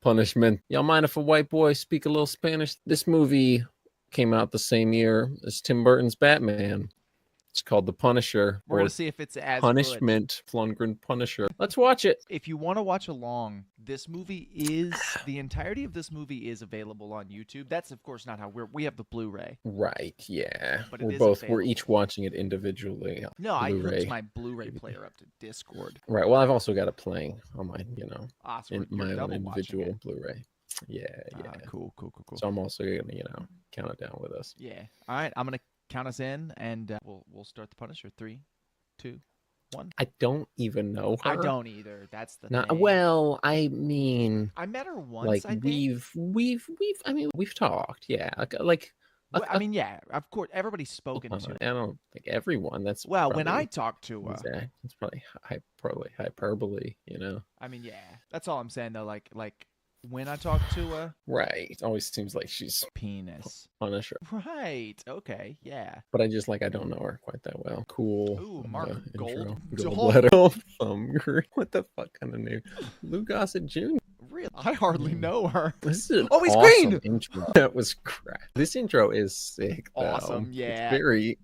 punishment. Y'all mind if a white boy speak a little Spanish? This movie came out the same year as Tim Burton's Batman. It's called The Punisher. We're going to see if it's as Punishment, Lundgren Punisher. Let's watch it. If you want to watch along, the entirety of this movie is available on YouTube. That's, of course, not how we have the Blu-ray. Right, yeah. But we're each watching it individually. No, I hooked my Blu-ray player up to Discord. Right, well, I've also got it playing on my, so my own individual Blu-ray. Yeah. Cool. So I'm also going to, count it down with us. Yeah. All right, I'm going to count us in, and we'll start the Punisher. 3, 2, 1. I don't even know her. I don't either. That's the thing. Well, I mean, I met her once. Like I think. we've talked. Yeah, yeah. Of course, everybody's spoken to. I don't think everyone. That's when I talk to her, it's probably hyperbole. I mean, yeah. That's all I'm saying though. Like when I talk to her, right? It always seems like she's penis Punisher. Right. Okay. Yeah. But I I don't know her quite that well. Cool. Ooh, Mark Gold. Letter. What the fuck kind of name? Lou Gossett Jr. Really? I hardly know her. This is he's green. Intro. That was crap. This intro is sick. Though. Awesome. Yeah.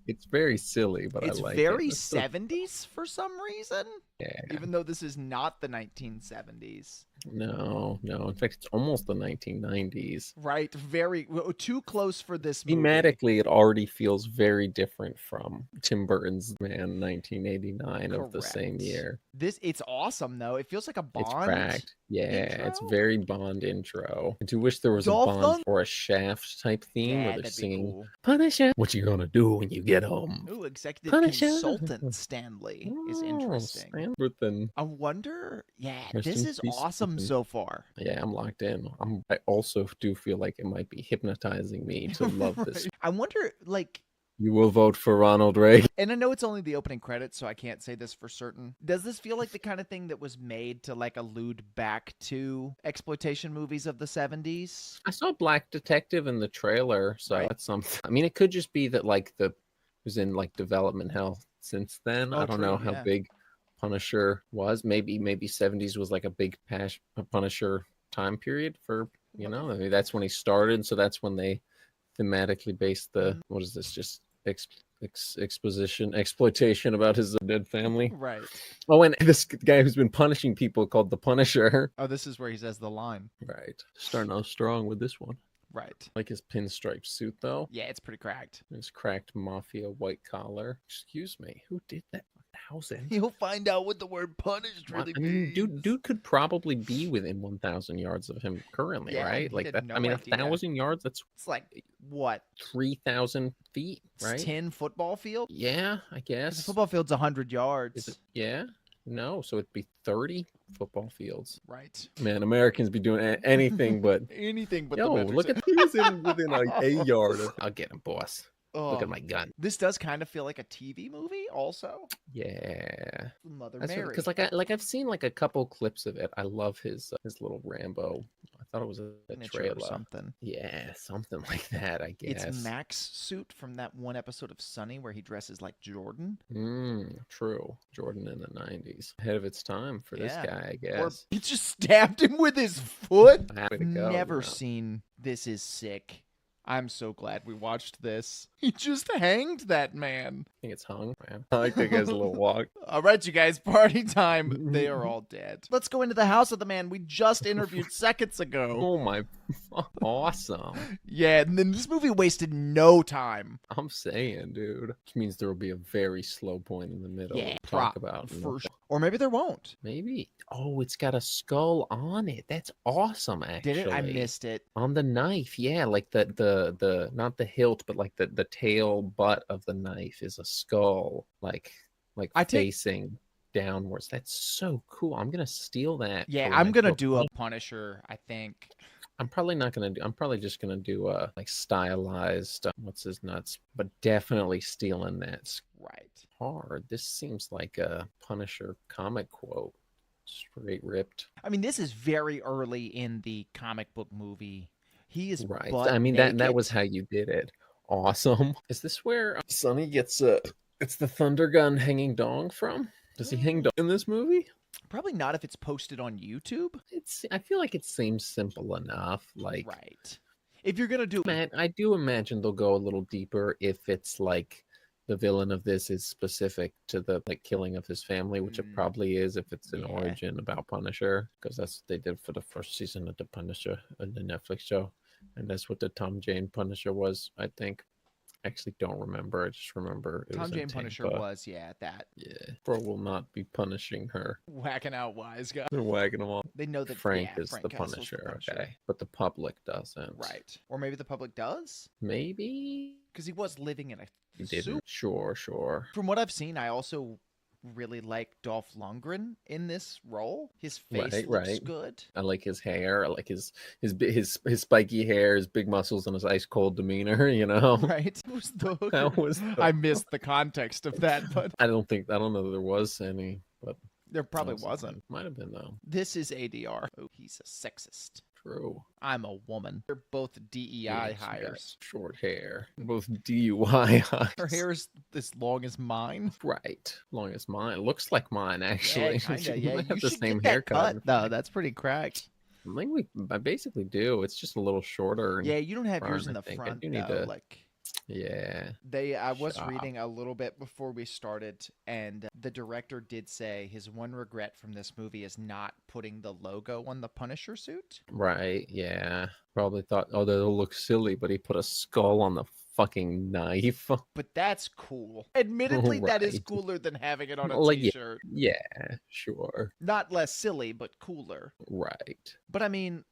It's very silly, but it's I like very it. 70s for some reason. Yeah. Even though this is not the 1970s. No. In fact, it's almost the 1990s. Right. Very too close for this movie. Thematically, it already feels very different from Tim Burton's Man 1989 Correct. Of the same year. It's awesome though. It feels like a Bond. It's cracked. Yeah, intro? It's very Bond intro. I do wish there was Dolph a Bond or a Shaft type theme where they're singing cool. Punisher. What you gonna do when you get home? Ooh, executive Punisher. consultant Stanley is interesting. I wonder. Yeah, this is awesome so far. Yeah, I'm locked in. I also do feel like it might be hypnotizing me to love right. this. I wonder, like. You will vote for Ronald Reagan. And I know it's only the opening credits, so I can't say this for certain. Does this feel like the kind of thing that was made to like allude back to exploitation movies of the 70s? I saw Black Detective in the trailer, so that's something. I mean, it could just be that like it was in like development hell since then. I don't know how big Punisher was. Maybe 70s was like a big Punisher time period for, I mean, that's when he started, so that's when they thematically based the what is this, just exploitation about his dead family, right? Oh, and this guy who's been punishing people called the Punisher. Oh, this is where he says the line, right? Starting out strong with this one, right? Like his pinstripe suit though. Yeah, it's pretty cracked. His cracked mafia white collar. Excuse me, who did that? How's it? You'll find out what the word punished really means. Dude could probably be within 1,000 yards of him currently, right? Like that. No, I mean, 1,000 yards. It's like what? 3,000 feet, right? It's 10 football field. Yeah, I guess. The football field's 100 yards. Yeah. No, so it'd be 30 football fields. Right. Man, Americans be doing anything but anything but. Yo, look at he's within like a yard. I'll get him, boss. Look at my gun. This does kind of feel like a TV movie, also. Yeah, Mother Mary. Because I've seen like a couple clips of it. I love his little Rambo. I thought it was a trailer or something. Yeah, something like that. I guess it's Mac's suit from that one episode of Sunny where he dresses like Jordan. True. Jordan in the 90s, ahead of its time for this guy, I guess. Or he just stabbed him with his foot. Never seen This Is Sick. I'm so glad we watched this. He just hanged that man. I think it's hung, man. I like that guy's little walk. All right, you guys, party time. They are all dead. Let's go into the house of the man we just interviewed seconds ago. Oh my, awesome. Yeah, and then this movie wasted no time. I'm saying, dude. Which means there will be a very slow point in the middle. Yeah, talk about for sure. Or maybe there won't. Maybe. Oh, it's got a skull on it. That's awesome, actually. Did it? I missed it. On the knife, yeah. Like the not the hilt, but like the tail butt of the knife is a skull, like facing downwards. That's so cool. I'm gonna steal that. Yeah, I'm gonna do a Punisher, I think. I'm probably not gonna do. I'm probably just gonna do a like stylized. What's his nuts? But definitely stealing that. Right. Hard. This seems like a Punisher comic quote. Straight ripped. I mean, this is very early in the comic book movie. He is right. I mean, that was how you did it. Awesome. Is this where Sonny gets it's the thunder gun hanging dong from? Does he hang dong in this movie? Probably not if it's posted on YouTube. I feel like it seems simple enough. Like, right. If you're gonna do, man, I do imagine they'll go a little deeper if it's like the villain of this is specific to the like killing of his family, which it probably is if it's an origin about Punisher, because that's what they did for the first season of the Punisher in the Netflix show, and that's what the Tom Jane Punisher was, I think. I actually don't remember. I just remember it Tom was Jane Punisher was that. Yeah, Bro will not be punishing her. Whacking out wise guy. They're wagging them off. They know that Frank is Frank the Castle's Punisher, okay, but the public doesn't. Right. Or maybe the public does? Maybe because he was living in a he didn't. Sure. From what I've seen, I also really like Dolph Lundgren in this role. His face looks good. I like his hair. I like his spiky hair, his big muscles, and his ice cold demeanor. You know, right? I missed the context of that, but I don't know that there was any, but there probably wasn't. Might have been though. This is ADR. Oh, he's a sexist. True. I'm a woman. They're both DEI hires. Short hair. Both DUI hires. Her hair is as long as mine. Right. Long as mine. Looks like mine, actually. Yeah, kinda, yeah. Might have you the same get haircut. No, that's pretty cracked. I think I basically do. It's just a little shorter. Yeah, you don't have yours in the front, though. Yeah. I was reading a little bit before we started, and the director did say his one regret from this movie is not putting the logo on the Punisher suit. Right, yeah. Probably thought, oh, that'll look silly, but he put a skull on the fucking knife. But that's cool. Admittedly, that is cooler than having it on a t-shirt. Yeah, sure. Not less silly, but cooler. Right. But I mean,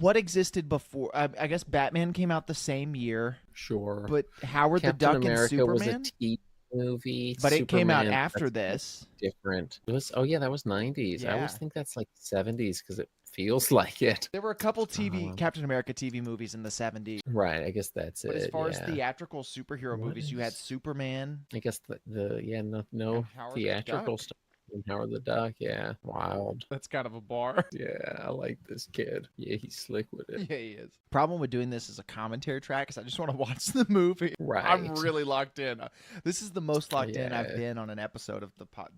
what existed before? I guess Batman came out the same year. Sure. But Howard the Duck and Superman was a TV movie. But it came out after this. Different. That was 90s. Yeah. I always think that's like 70s because it feels like it. There were a couple Captain America TV movies in the 70s. Right, I guess that's but it. But as far as theatrical superhero movies, you had Superman. I guess no theatrical stuff. Howard the Duck, yeah. Wild. That's kind of a bar. Yeah, I like this kid. Yeah, he's slick with it. Yeah, he is. Problem with doing this as a commentary track is I just want to watch the movie. Right. I'm really locked in. This is the most locked in I've been on an episode of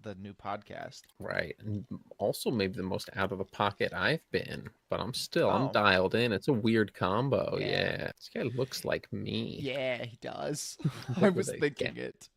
the new podcast. Right. And also maybe the most out of the pocket I've been, but I'm dialed in. It's a weird combo. Yeah. This guy looks like me. Yeah, he does. I was thinking it.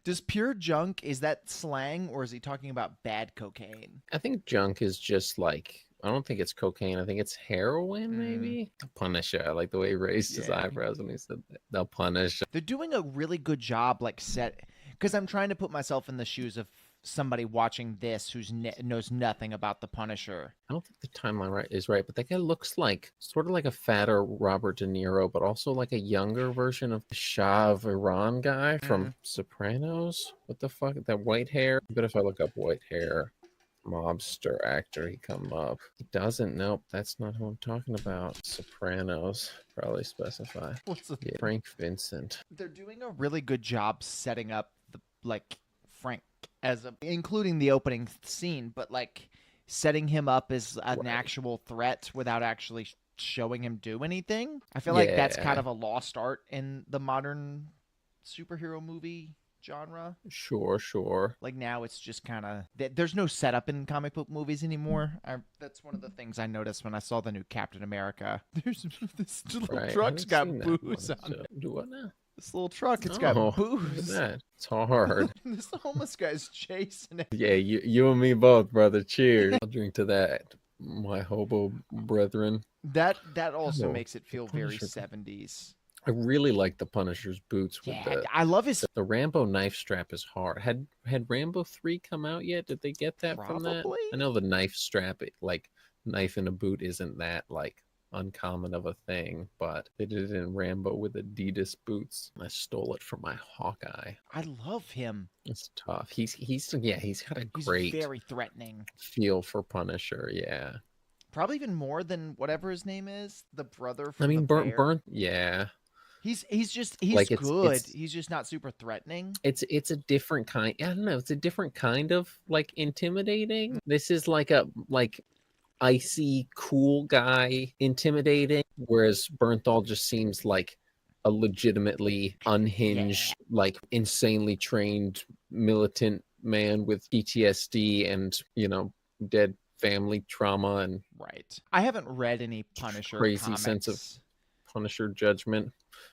Does pure junk, is that slang, or is he talking about bad cocaine? I think junk is just like, I don't think it's cocaine. I think it's heroin, maybe. The Punisher. I like the way he raised his eyebrows when he said that. The Punisher. They're doing a really good job, because I'm trying to put myself in the shoes of somebody watching this who knows nothing about the Punisher. I don't think the timeline is right, but that guy looks like sort of like a fatter Robert De Niro, but also like a younger version of the Shah of Iran guy from Sopranos. What the fuck? That white hair? But if I look up white hair mobster actor, he come up. He doesn't. Nope, that's not who I'm talking about. Sopranos. Probably specify. Frank Vincent. They're doing a really good job setting up Frank including the opening scene, but setting him up as an actual threat without actually showing him do anything. I feel like that's kind of a lost art in the modern superhero movie genre. Sure. Like now it's just kind of there's no setup in comic book movies anymore. That's one of the things I noticed when I saw the new Captain America. There's this little truck's got booze on it. Do what now? This little truck, it's got booze. It's hard. This homeless guy's chasing it. Yeah, you and me both, brother. Cheers. I'll drink to that, my hobo brethren. That also makes it feel very 70s. I really like the Punisher's boots. I love his. The Rambo knife strap is hard. Had Rambo 3 come out yet? Did they get that from that? I know the knife strap, knife in a boot, isn't that uncommon of a thing, but they did it in Rambo with Adidas boots. I stole it from my Hawkeye. I love him. It's tough. He's got a great, very threatening feel for Punisher. Yeah, probably even more than whatever his name is, the brother from Burnt. Yeah. He's good. He's just not super threatening. It's a different kind. I don't know. It's a different kind of intimidating. This is icy, cool guy intimidating, whereas Bernthal just seems like a legitimately unhinged, insanely trained militant man with PTSD and, dead family trauma and right. I haven't read any Punisher crazy comics. Sense of Punisher judgment.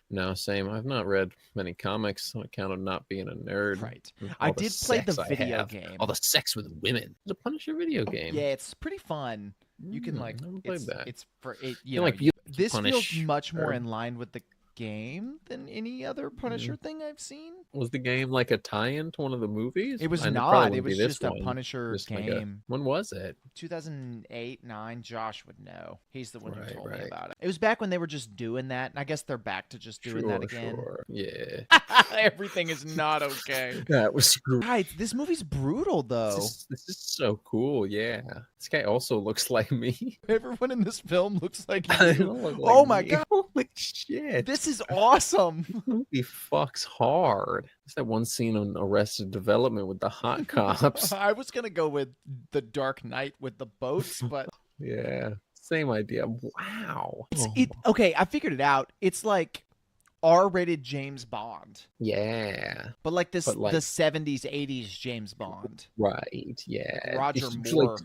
No, same. I've not read many comics on account of not being a nerd. Right. I did play the video game. All the sex with women. The Punisher video game. Yeah, it's pretty fun. You can it's for it. This feels much more in line with the game than any other Punisher thing I've seen. Was the game like a tie-in to one of the movies? It was not. It was just a Punisher game. When was it? 2008, 9. Josh would know. He's the one who told me about it. It was back when they were just doing that, and I guess they're back to just doing that again. Sure. Yeah. Everything is not okay. That was great. Right. This movie's brutal, though. This is so cool. Yeah. This guy also looks like me. Everyone in this film looks like you. Oh my god. Holy shit. This is awesome. This movie fucks hard. There's that one scene on Arrested Development with the hot cops. I was going to go with The Dark Knight with the boats, but... Yeah. Same idea. Wow. Okay, I figured it out. It's like R-rated James Bond. Yeah. But like the 70s, 80s James Bond. Right, yeah. Roger it's Moore. Like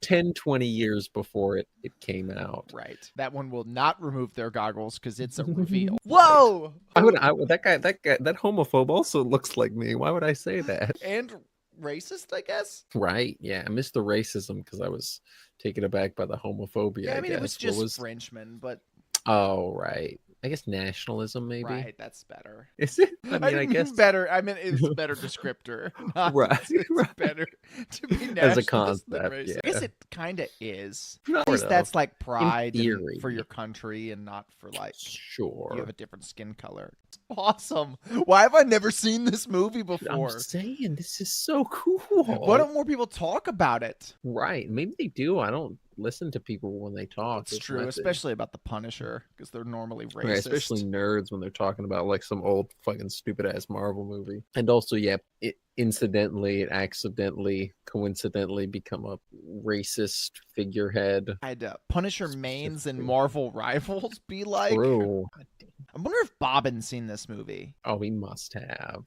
10, 20 years before it came out. Right. That one will not remove their goggles because it's a reveal. Whoa! That homophobe also looks like me. Why would I say that? And racist, I guess? Right, yeah. I missed the racism because I was taken aback by the homophobia. Yeah, I mean, it was just Frenchmen, but... Oh, right. I guess nationalism, maybe. Right, that's better. Is it? I guess better. I mean, it's a better descriptor. Right, it's better to be nationalist as a concept. Than racist. Yeah. I guess it kind of is. Not At least really. that's like pride for your country and not for like sure you have a different skin color. It's awesome. Why have I never seen this movie before? I'm saying this is so cool. Why don't more people talk about it? Right, maybe they do. I don't listen to people when they talk. It's true, especially about the Punisher, because they're normally racist. Right, especially nerds when they're talking about like some old fucking stupid ass Marvel movie. And also, it accidentally, coincidentally become a racist figurehead. I'd Punisher mains and Marvel rivals be like. True. I wonder if Bobbin's seen this movie. Oh, he must have.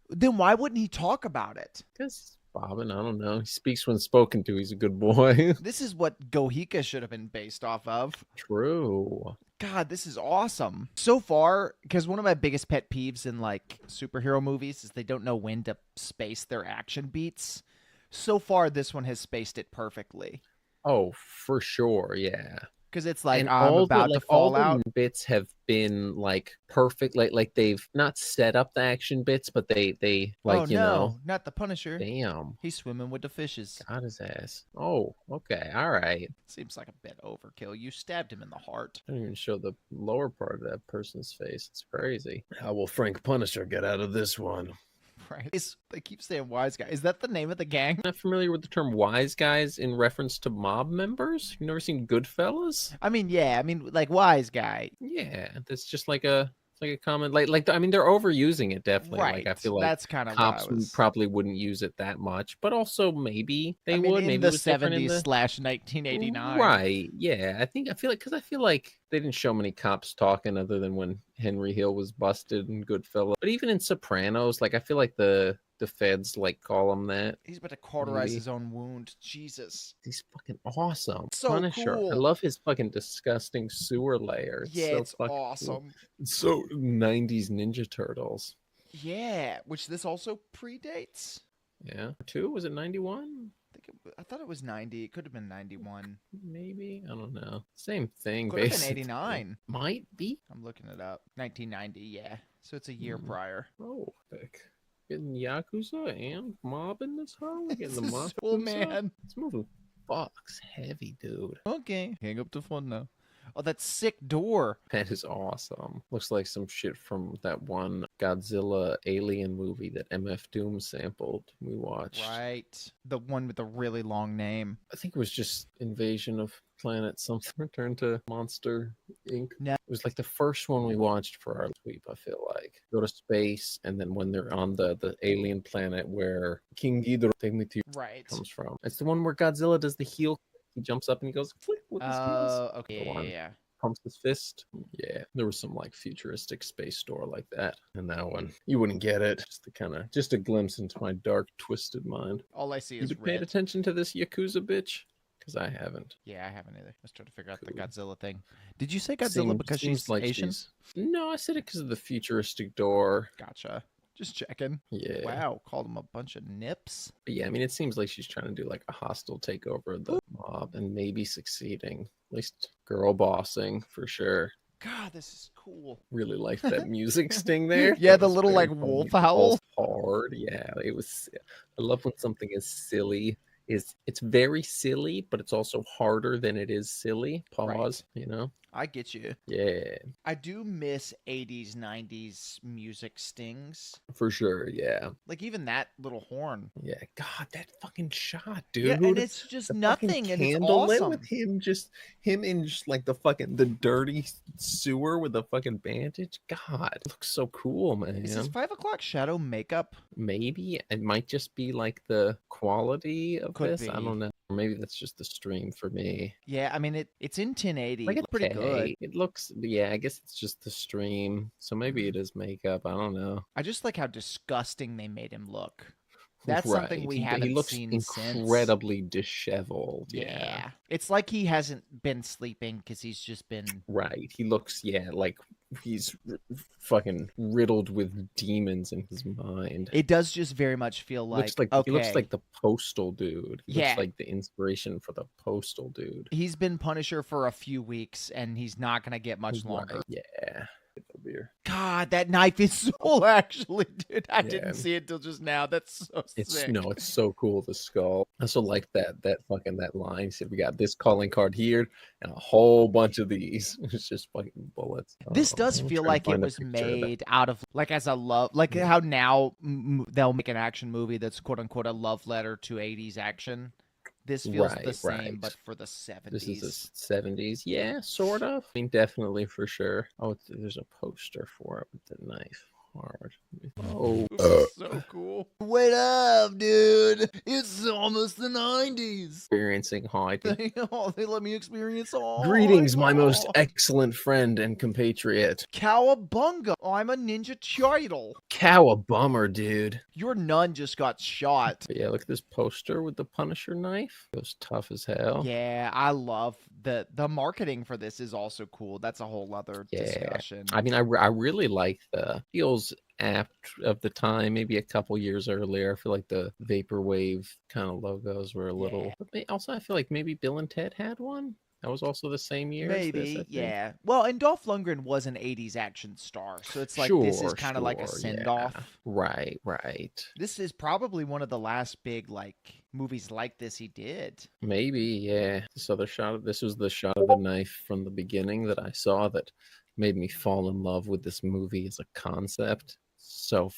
Then why wouldn't he talk about it? Because Bobbin, I don't know. He speaks when spoken to. He's a good boy. This is what Gohika should have been based off of. True. God, this is awesome. So far, because one of my biggest pet peeves in like superhero movies is they don't know when to space their action beats. So far, this one has spaced it perfectly. Oh, for sure, yeah. Because it's like, I'm about to fall out. The bits have been like perfect. Like they've not set up the action bits, but they like, not the Punisher. Damn. He's swimming with the fishes. Got his ass. Oh, okay. All right. Seems like a bit overkill. You stabbed him in the heart. I don't even show the lower part of that person's face. It's crazy. How will Frank Punisher get out of this one? Right. They keep saying wise guy. Is that the name of the gang? I'm not familiar with the term wise guys in reference to mob members. You've never seen Goodfellas? I mean, yeah. I mean, like wise guy. Yeah, that's just like a common I mean, they're overusing it definitely. Right. Like I feel like that's kind of cops probably wouldn't use it that much, but also maybe they would. Maybe in the 70s/1989. Right. Yeah. I feel like they didn't show many cops talking other than when Henry Hill was busted in Goodfellas. But even in Sopranos, like I feel like the feds like call him that. He's about to cauterize his own wound. Jesus. He's fucking awesome. So Punisher. cool. I love his fucking disgusting sewer layer. It's awesome. Cool. So 90s Ninja Turtles. Yeah, which this also predates. Yeah. 2? Was it 91? I thought it was 90. It could have been 91. Maybe. I don't know. Same thing, could basically. Have been 89. Might be. I'm looking it up. 1990, yeah. So it's a year prior. Oh, heck. Getting Yakuza and mob in this hoe? Getting the mob. Oh, man. This movie fucks heavy, dude. Okay. Hang up the phone now. Oh, that sick door. That is awesome. Looks like some shit from that one Godzilla alien movie that MF Doom sampled. We watched. Right. The one with the really long name. I think it was just Invasion of Planet something. Return to Monster Inc. No. It was like the first one we watched for our sweep, I feel like. Go to space, and then when they're on the alien planet where King Ghidorah technically comes from. It's the one where Godzilla does the heel. He jumps up and he goes, flick with his heels. Okay, yeah. pumps his fist. Yeah, there was some like futuristic space store like that, and that one you wouldn't get it. Just a glimpse into my dark, twisted mind. All I see You is been red. paying attention to this Yakuza bitch? Because I haven't. Yeah, I haven't either. I was trying to figure out the Godzilla thing. Did you say Godzilla because seems she's like Asian? No, I said it because of the futuristic door. Gotcha. Just checking. Yeah. Wow, called them a bunch of nips. But yeah, I mean, it seems like she's trying to do like a hostile takeover of the mob and maybe succeeding. At least girl bossing for sure. God, this is cool. Really like that music sting there. Yeah, That the was little very like funny. wolf howl. Hard. Yeah, it was. I love when something is silly. It's very silly, but it's also harder than it is silly. Pause. Right. You know. I get you. Yeah. I do miss 80s, 90s music stings. For sure, yeah. Like even that little horn. Yeah, God, that fucking shot, dude. Yeah, and it's just nothing, and it's awesome. With him in just like the dirty sewer with the fucking bandage. God, it looks so cool, man. Is this 5 o'clock shadow makeup? Maybe it might just be like the quality of Could this. be. I don't know. Or maybe that's just the stream for me. Yeah, I mean it's in 1080. Like, it's pretty good. It looks, yeah, I guess it's just the stream. So maybe it is makeup. I don't know. I just like how disgusting they made him look. That's something we haven't he looks seen incredibly disheveled. Yeah. It's like he hasn't been sleeping because he's just been... Right. He looks, like he's fucking riddled with demons in his mind. It does just very much feel like, He looks like the Postal Dude. He looks like the inspiration for the Postal Dude. He's been Punisher for a few weeks, and he's not going to get much longer. Yeah. Beer. God, that knife is so actually, dude. I didn't see it till just now. That's so sick. No, it's so cool. The skull. I also like that line. He said we got this calling card here and a whole bunch of these. It's just fucking bullets. This does feel like it was made out of like as a love, like how now they'll make an action movie that's quote unquote a love letter to 80s action. This feels the same, but for the 70s. This is the 70s. Yeah, sort of. I mean, definitely for sure. Oh, there's a poster for it with the knife. Hard. Oh, so cool. Wait up, dude. It's almost the 90s. Experiencing high. They let me experience all. Greetings, my most excellent friend and compatriot. Cowabunga. I'm a ninja child. Cowabummer, dude. Your nun just got shot. But yeah, look at this poster with the Punisher knife. It was tough as hell. Yeah, I love the marketing for this is also cool. That's a whole other discussion. I mean, I really like the feels apt of the time, maybe a couple years earlier. I feel like the Vaporwave kind of logos were a little... But also, I feel like maybe Bill and Ted had one. That was also the same year. Maybe, as this, yeah. Well, and Dolph Lundgren was an 80s action star, so it's like this is kind of like a send-off. Yeah. Right. This is probably one of the last big like movies like this he did. Maybe, yeah. This was the shot of the knife from the beginning that I saw that made me fall in love with this movie as a concept. So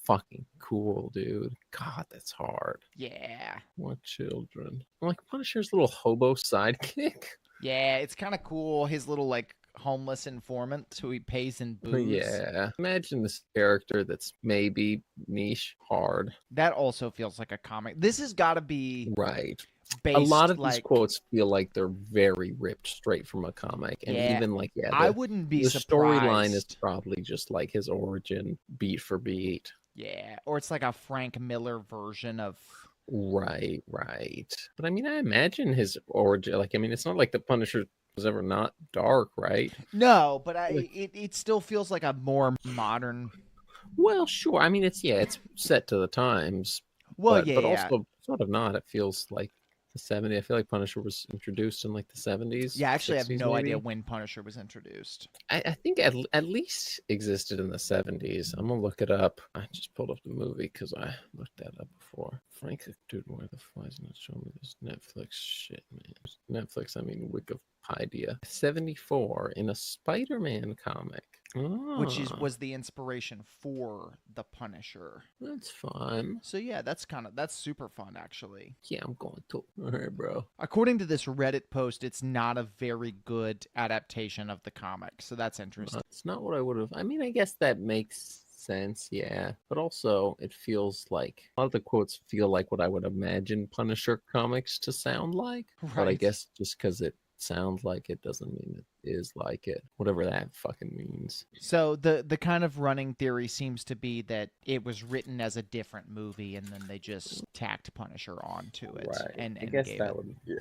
fucking cool, dude. God, that's hard. Yeah. What children? I'm like Punisher's little hobo sidekick. Yeah, it's kind of cool. His little like homeless informant who he pays in booze. Yeah. Imagine this character that's maybe niche hard. That also feels like a comic. This has got to be right. Based, a lot of these quotes feel like they're very ripped straight from a comic, and even like I wouldn't be surprised. The storyline is probably just like his origin, beat for beat. Yeah, or it's like a Frank Miller version of. Right. But I mean, I imagine his origin. Like, I mean, it's not like the Punisher was ever not dark, right? No, but it still feels like a more modern. Well, sure. I mean, it's set to the times. Well, but also sort of not. It feels like the 70s. I feel like Punisher was introduced in like the 70s. Yeah, actually, I have no maybe. idea when Punisher was introduced. I think at least existed in the 70s. I'm gonna look it up. I just pulled up the movie because I looked that up before. Frank, dude, where the fuck is not showing me this Netflix shit, man? Netflix, I mean Wikipedia. 74 in a Spider-Man comic. Which was the inspiration for the Punisher. That's fun. So yeah, that's super fun actually. Yeah, I'm going to. All right, bro. According to this Reddit post, it's not a very good adaptation of the comic, so that's interesting. It's not what I would have. I mean, I guess that makes sense, yeah. But also, it feels like a lot of the quotes feel like what I would imagine Punisher comics to sound like. Right. But I guess just because it sounds like it doesn't mean it is like it. Whatever that fucking means. So the kind of running theory seems to be that it was written as a different movie, and then they just tacked Punisher onto it. Right. And I guess gave that it. would, yeah.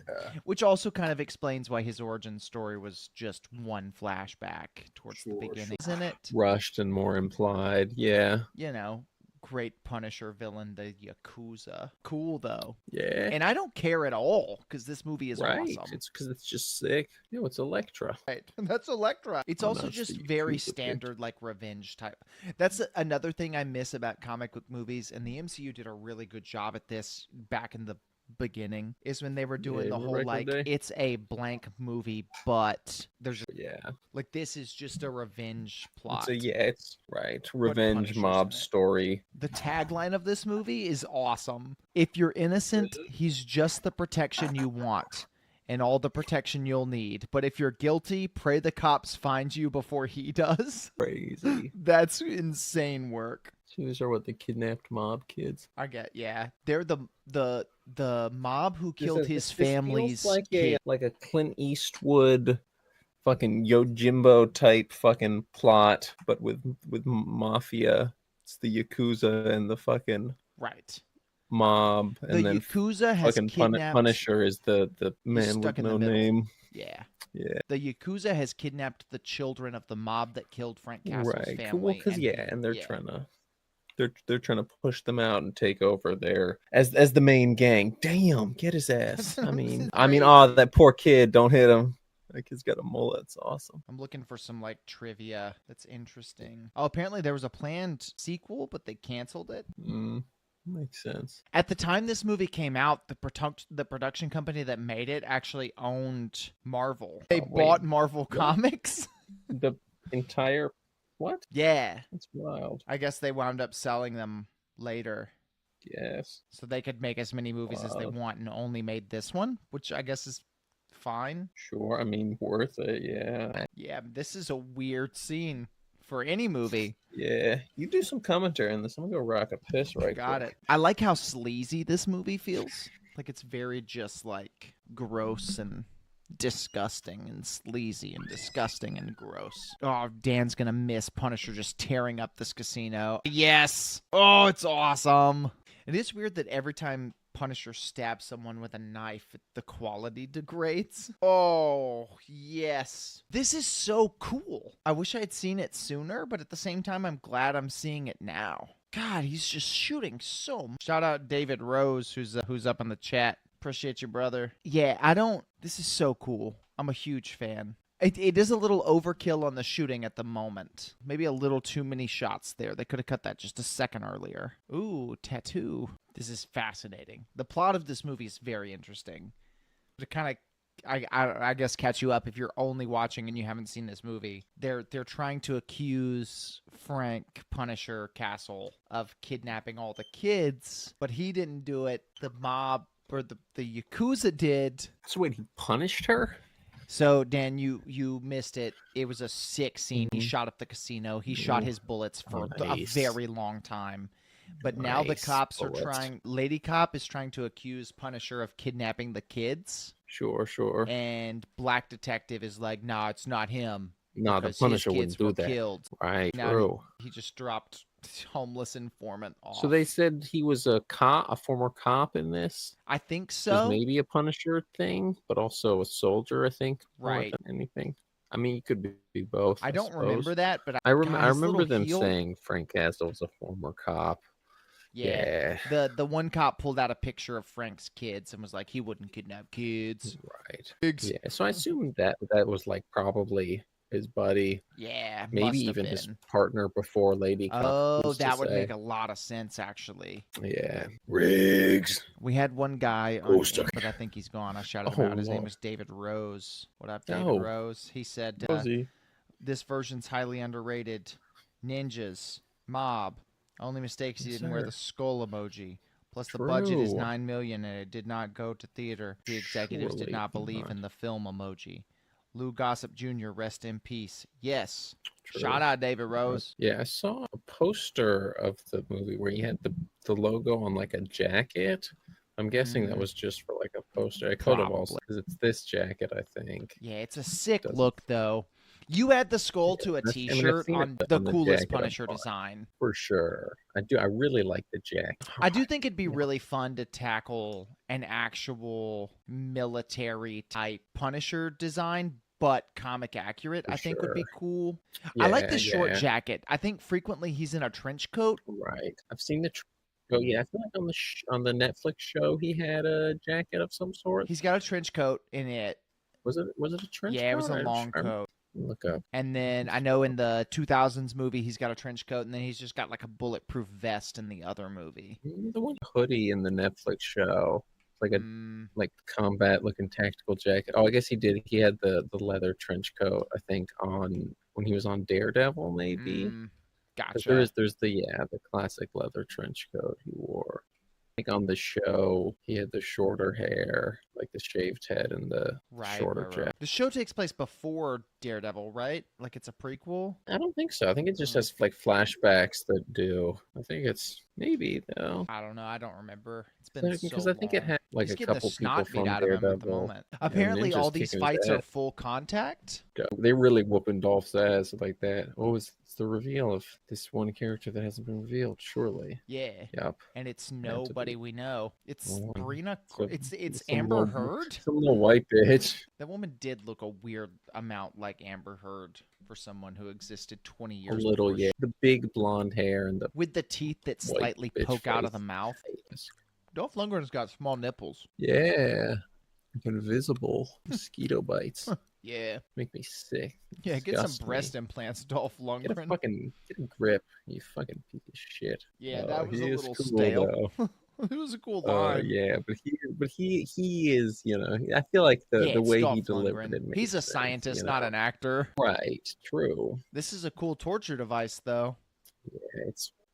Which also kind of explains why his origin story was just one flashback towards the beginning, isn't it? Rushed and more implied, yeah. You know, great Punisher villain, the Yakuza. Cool, though. Yeah. And I don't care at all, because this movie is right. awesome. It's because it's just sick. No, it's Elektra. Right. That's Elektra. It's also it's just the very Yakuza standard, like, revenge type. That's another thing I miss about comic book movies, and the MCU did a really good job at this back in the beginning, is when they were doing the whole, like, it's a blank movie, but there's like, this is just a revenge plot. So it's right. Revenge mob story. The tagline of this movie is awesome. If you're innocent, he's just the protection you want and all the protection you'll need. But if you're guilty, pray the cops find you before he does. Crazy. That's insane work. So these are what the kidnapped mob kids. I get, yeah. They're the mob who killed his family's kid. Like a Clint Eastwood fucking Yojimbo type fucking plot, but with mafia. It's the Yakuza and the fucking mob, and the then Yakuza has fucking kidnapped... Punisher is the man with no name. Yeah. The Yakuza has kidnapped the children of the mob that killed Frank Castle's family. Well, because and they're trying to they're trying to push them out and take over there as the main gang. Damn, get his ass. I mean, oh, that poor kid, don't hit him. That kid's got a mullet. It's awesome. I'm looking for some, like, trivia that's interesting. Oh, apparently there was a planned sequel, but they canceled it. Makes sense. At the time this movie came out, the production company that made it actually owned Marvel. They bought Marvel Comics. The entire... What? Yeah. That's wild. I guess they wound up selling them later. Yes. So they could make as many movies as they want, and only made this one, which I guess is fine. Sure. I mean, worth it. Yeah. Yeah, this is a weird scene for any movie. Yeah. You do some commentary on this. I'm gonna go rock a piss right Got it. I like how sleazy this movie feels. Like, it's very just, like, gross and disgusting and sleazy and disgusting and gross. Oh, Dan's gonna miss Punisher just tearing up this casino. Yes! Oh, it's awesome! It is weird that every time Punisher stabs someone with a knife, the quality degrades. Oh, yes. This is so cool. I wish I had seen it sooner, but at the same time, I'm glad I'm seeing it now. God, he's just shooting so much. Shout out David Rose, who's up in the chat. Appreciate you, brother. Yeah, this is so cool. I'm a huge fan. It is a little overkill on the shooting at the moment. Maybe a little too many shots there. They could have cut that just a second earlier. Ooh, tattoo. This is fascinating. The plot of this movie is very interesting. To kind of, I guess, catch you up if you're only watching and you haven't seen this movie. They're trying to accuse Frank Punisher Castle of kidnapping all the kids, but he didn't do it. The mob, or the Yakuza did. So wait, he punished her? So, Dan, you missed it. It was a sick scene. He shot up the casino. He shot his bullets for a very long time. But now the cops are trying... Lady Cop is trying to accuse Punisher of kidnapping the kids. Sure. And Black Detective is like, nah, it's not him. Nah, the Punisher wouldn't do that. Killed. Right, now true. He just dropped homeless informant off. So they said he was a former cop in this? I think so. Maybe a Punisher thing, but also a soldier, I think. Right. Anything. I mean, he could be both. I don't remember that, but I remember them saying Frank Castle was a former cop. Yeah. The one cop pulled out a picture of Frank's kids and was like, he wouldn't kidnap kids. Right. Yeah. So I assumed that was like probably his buddy. Yeah. Maybe even his partner before Lady Cop. Oh, that would make a lot of sense, actually. Yeah. Riggs. We had one guy, but I think he's gone. I shouted him out. His name was David Rose. What up, David Rose? He said, this version's highly underrated. Ninjas. Mob. Only mistake is he didn't wear the skull emoji. Plus, the budget is $9 million, and it did not go to theater. The executives did not believe in the film emoji. Lou Gossett Jr., rest in peace. Yes. True. Shout out David Rose. Yeah, I saw a poster of the movie where he had the logo on like a jacket. I'm guessing that was just for like a poster. I could have also, because it's this jacket, I think. Yeah, it's a sick look though. You add the skull to a T-shirt on the coolest Punisher design. For sure. I do. I really like the jacket. I do think it'd be really fun to tackle an actual military type Punisher design, but comic accurate. I think would be cool. I like the short jacket. I think frequently he's in a trench coat. Right. I've seen the oh yeah, I feel like on the Netflix show he had a jacket of some sort. He's got a trench coat in it. Was it a trench coat? Yeah, it was a long coat. Look up. And then I know in the 2000s movie he's got a trench coat, and then he's just got like a bulletproof vest in the other movie. The one hoodie in the Netflix show, like a like combat looking tactical jacket. Oh, I guess he did. He had the leather trench coat, I think, on when he was on Daredevil, maybe. Gotcha. There's the classic leather trench coat he wore. I think on the show he had the shorter hair, like the shaved head and the shorter jacket. The show takes place before Daredevil, right? Like it's a prequel? I don't think so. I think it just has like flashbacks that do. I think it's maybe though. I don't know. I don't remember. It's been so because I think it had like a couple people from Daredevil. Apparently, all these fights are full contact. They really whooping Dolph's ass like that. Oh, it's the reveal of this one character that hasn't been revealed. Surely. Yeah. Yep. And it's nobody we know. It's Sabrina. It's Amber Heard. Some little white bitch. That woman did look a weird amount like Amber Heard for someone who existed 20 years. A little, yeah. The big blonde hair and with the teeth that slightly poke out of the mouth. Dolph Lundgren's got small nipples. Yeah. Invisible mosquito bites. Yeah. Make me sick. Yeah, get some breast implants, Dolph Lundgren. Get a grip, you fucking piece of shit. Yeah, that was a little stale. It was a cool line. Yeah, but he is, I feel like the way he delivered it. He's a scientist, not an actor. Right. True. This is a cool torture device, though. Yeah,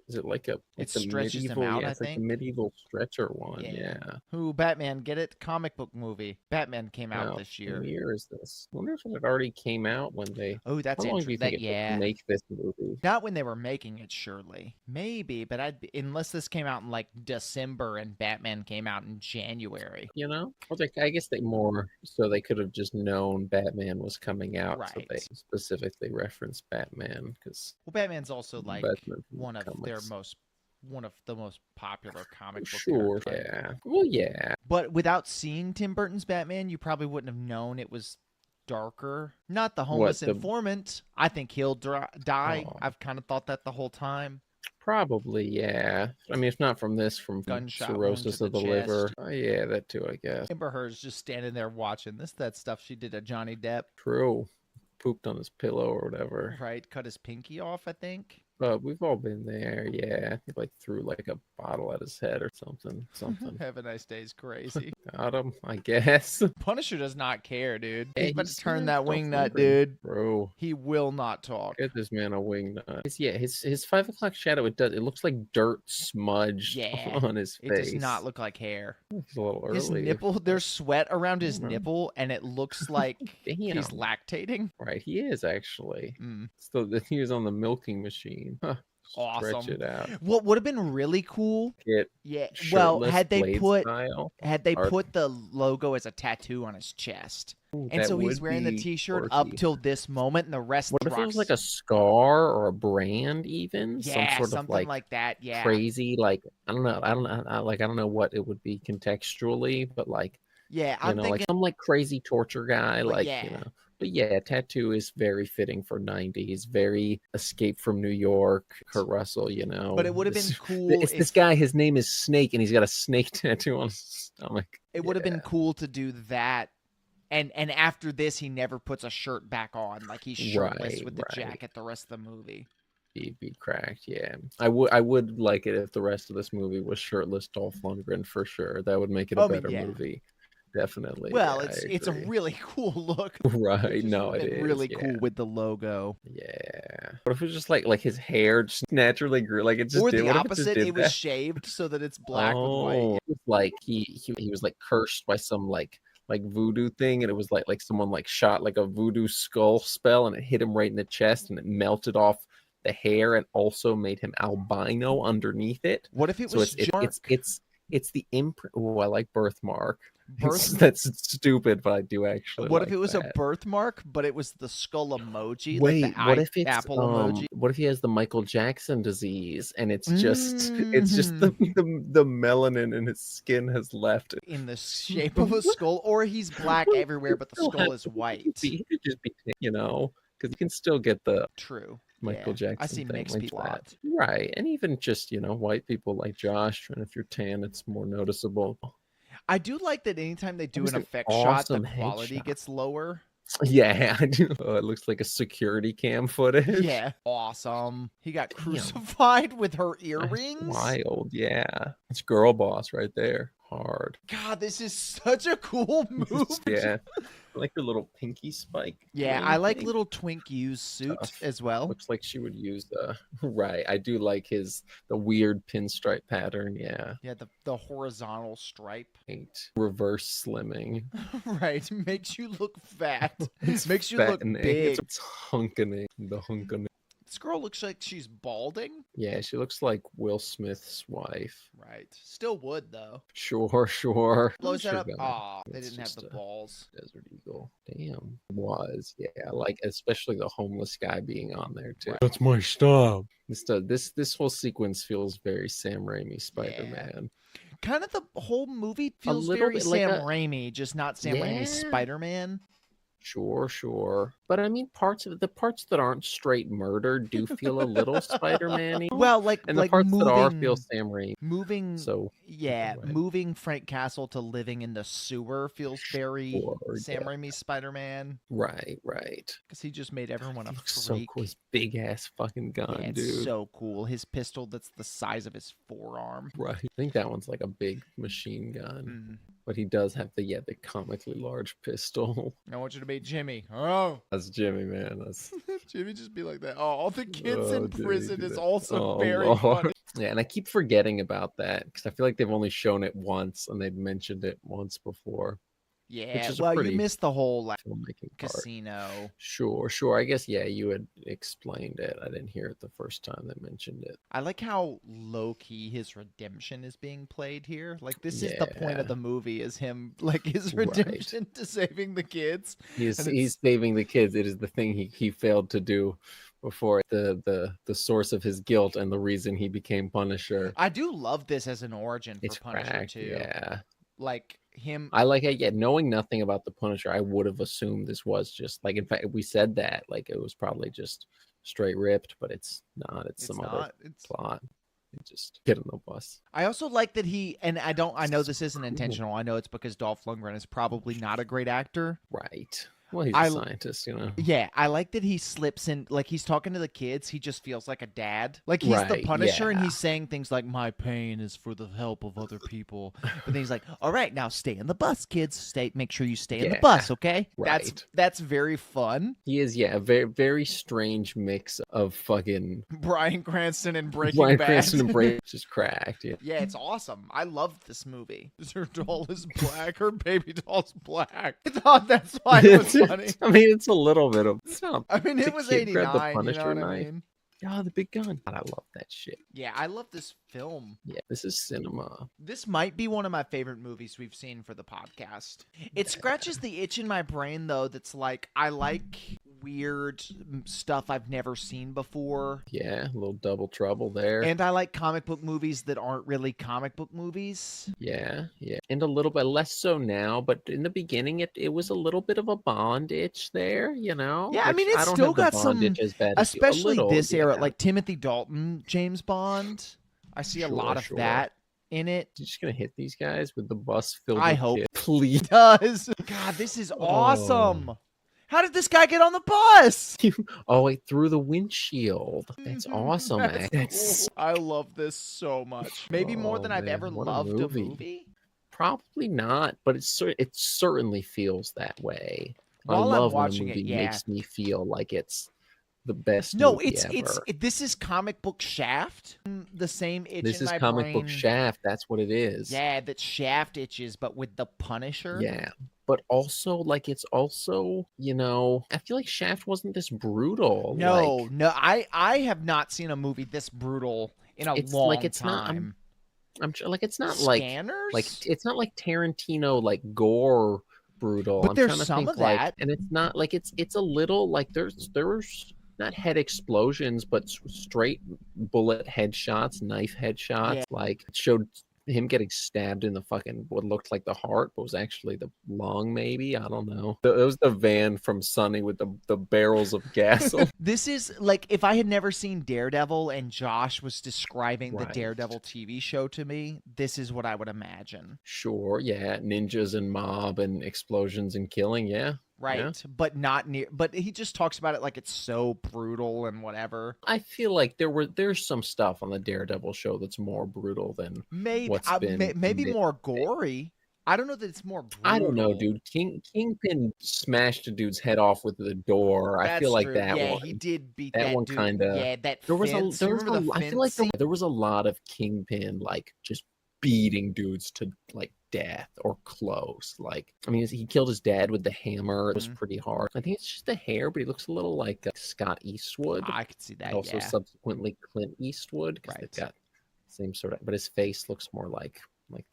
is it like a? It stretches him out. I think like a medieval stretcher one. Yeah. Who Batman? Get it? Comic book movie. Batman came out this year. What year is this? I wonder if it already came out when they. Oh, that's interesting. How long do you think it took to make this movie? Not when they were making it, surely. Maybe, but unless this came out in like December and Batman came out in January. I guess they could have just known Batman was coming out, right. So they specifically referenced Batman because. Well, Batman's also like one of the most popular comic book characters. Yeah. Well, yeah. But without seeing Tim Burton's Batman, you probably wouldn't have known it was darker. Not the homeless informant. I think he'll die. Oh. I've kind of thought that the whole time. Probably, yeah. I mean, if not from gunshot cirrhosis of the liver. Yeah, that too, I guess. Amber Heard's just standing there watching that stuff she did to Johnny Depp. True. Pooped on his pillow or whatever. Right. Cut his pinky off, I think. But we've all been there, yeah. He threw like a bottle at his head or something. Have a nice day's crazy. Got him, I guess. Punisher does not care, dude. He's about to turn that wingnut, dude. Bro. He will not talk. Get this man a wingnut. His 5 o'clock shadow, it looks like dirt smudged on his face. It does not look like hair. It's a little early. His nipple, there's sweat around his nipple, and it looks like he's lactating. Right, he is actually. So he was on the milking machine. Huh. Awesome. Stretch it out. What would have been really cool? Had they put the logo as a tattoo on his chest. Ooh, and so he's wearing the T-shirt up till this moment, and the rest. What if it was like a scar or a brand, even? Yeah, something like that. Yeah, crazy. Like I don't know what it would be contextually, but like I'm thinking like some crazy torture guy, But yeah, tattoo is very fitting for 90s. Very Escape from New York, Kurt Russell, But it would have been cool. This guy, his name is Snake, and he's got a snake tattoo on his stomach. It would have been cool to do that. And after this, he never puts a shirt back on. Like he's shirtless with the jacket the rest of the movie. He'd be cracked, yeah. I would like it if the rest of this movie was shirtless Dolph Lundgren for sure. That would make it a better movie. Definitely. Well, it's a really cool look. Right. No, it is really cool with the logo. Yeah. What if it was just like his hair just naturally grew? Like it just or did. the opposite. It was shaved so that it's black with white. It's like he was cursed by some like voodoo thing, and it was like someone shot like a voodoo skull spell, and it hit him right in the chest, and it melted off the hair, and also made him albino underneath it. What if it was it's the imprint? Oh, I like birthmark. That's stupid, but I do actually What like if it was that. a birthmark, but it was the skull emoji? Wait, like what if it's apple emoji? what if he has the Michael Jackson disease and it's just the melanin in his skin has left in the shape of a skull, or he's black everywhere, but the skull is white. He could just be, because you can still get the True. Michael Jackson I see thing mixed like people that. out. Right. And even just, white people like Josh, and if you're tan, it's more noticeable. I do like that anytime they do an an effect shot, the awesome quality headshot. gets lower. Yeah, I do. Oh, it looks like a security cam footage. Yeah, awesome. He got crucified with her earrings. That's wild, yeah. It's girl boss right there. Hard. God, this is such a cool move. Yeah. I like her little pinky spike. Yeah, I like little Twink U's suit as well. Looks like she would use the right. I do like the weird pinstripe pattern. Yeah. Yeah, the horizontal stripe. Reverse slimming. Right, makes you look fat. Makes you look big. It's hunkening. The hunkening. This girl looks like she's balding. Yeah, she looks like Will Smith's wife. Right. Still would, though. Sure. Blows that up. Aw, they didn't have the balls. Desert Eagle. Damn. Yeah, like especially the homeless guy being on there too. Right. That's my stuff. This whole sequence feels very Sam Raimi Spider-Man. Kind of the whole movie feels very Sam Raimi, just not Sam Raimi's Spider-Man. Sure. But I mean, the parts that aren't straight murder do feel a little Spider-Man-y. Well, and the parts that are feel Sam Raimi. Moving Frank Castle to living in the sewer feels very Sam Raimi's Spider-Man. Right. Because he just made everyone a freak. So cool. His big ass fucking gun, dude. It's so cool. His pistol that's the size of his forearm. Right. I think that one's like a big machine gun. But he does have the comically large pistol. I want you to meet Jimmy. Oh, that's Jimmy, man. That's Jimmy. Just be like that. Oh, all the kids in prison is also very funny. Yeah, and I keep forgetting about that because I feel like they've only shown it once and they'd mentioned it once before. Yeah, well, you missed the whole casino. Sure. I guess, you had explained it. I didn't hear it the first time they mentioned it. I like how low-key his redemption is being played here. Like, this is the point of the movie, is him, like, his redemption to saving the kids. He's saving the kids. It is the thing he failed to do before, the source of his guilt and the reason he became Punisher. I do love this as an origin for Punisher, cracked, too. Yeah. Like him, I like it. Yeah, knowing nothing about the Punisher, I would have assumed this was just like. In fact, we said that like it was probably just straight ripped, but it's not. It's some other plot. Just get on the bus. I also like that I know this isn't intentional. I know it's because Dolph Lundgren is probably not a great actor. Right. Well, he's a scientist, Yeah, I like that he slips in, like he's talking to the kids. He just feels like a dad. Like he's the Punisher and he's saying things like, my pain is for the help of other people. But then he's like, all right, now stay in the bus, kids. Make sure you stay in the bus, okay? Right. That's very fun. He is, a very, very strange mix of fucking Bryan Cranston and Breaking Bad. Just cracked. Yeah, it's awesome. I love this movie. Her doll is black. Her baby doll's black. I thought that's why it was funny. I mean, it's a little bit of. It was 89. You know what I mean? Oh, the big gun. God, I love that shit. Yeah, I love this film. Yeah, this is cinema. This might be one of my favorite movies we've seen for the podcast. It scratches the itch in my brain, though, that's like, I like weird stuff I've never seen before. Yeah, a little double trouble there. And I like comic book movies that aren't really comic book movies. Yeah. And a little bit less so now, but in the beginning, it was a little bit of a Bond itch there, Yeah, I mean, it's still got some, especially this era, like Timothy Dalton, James Bond. I see a lot of that in it. You're just gonna hit these guys with the bus filled I with hope kids. Please. It does. God, this is awesome. How did this guy get on the bus? Wait, through the windshield. That's awesome, man. Cool. I love this so much. Maybe more than I've ever loved a movie. Probably not, but it certainly feels that way. While I love I'm watching when a movie it, makes me feel like it's the best. No, movie ever. This is comic book Shaft. The same itch This in is my comic brain. book Shaft. That's what it is. Yeah, that Shaft itches, but with the Punisher. Yeah. But also, like, it's also, I feel like Shaft wasn't this brutal. No, I have not seen a movie this brutal in a long time. like it's not Scanners? like it's not like Tarantino like gore brutal. But I'm there's trying to some think of like, that. and it's not like it's a little like there's not head explosions, but straight bullet headshots, knife headshots. Yeah. Like it showed him getting stabbed in the fucking what looked like the heart, but was actually the lung. Maybe I don't know. It was the van from Sunny with the barrels of gas. This is like if I had never seen Daredevil and Josh was describing the Right. Daredevil TV show to me, this is what I would imagine. Sure, yeah, ninjas and mob and explosions and killing, yeah. Right, yeah. but not near. But he just talks about it like it's so brutal and whatever. I feel like there's some stuff on the Daredevil show that's more brutal than Maybe what's been maybe more gory. I don't know that it's more brutal. I don't know, dude. Kingpin smashed a dude's head off with the door. That's I feel like true. that yeah, one. he did beat that one dude. kind of. Yeah, that There was fence. a. There was Remember a. the I fence feel like scene? there was a lot of Kingpin like just beating dudes to like death or close. Like I mean, he killed his dad with the hammer. It was pretty hard. I think it's just the hair, but he looks a little like Scott Eastwood. I could see that. Also, yeah. subsequently Clint Eastwood because Right. they've got the same sort of. But his face looks more like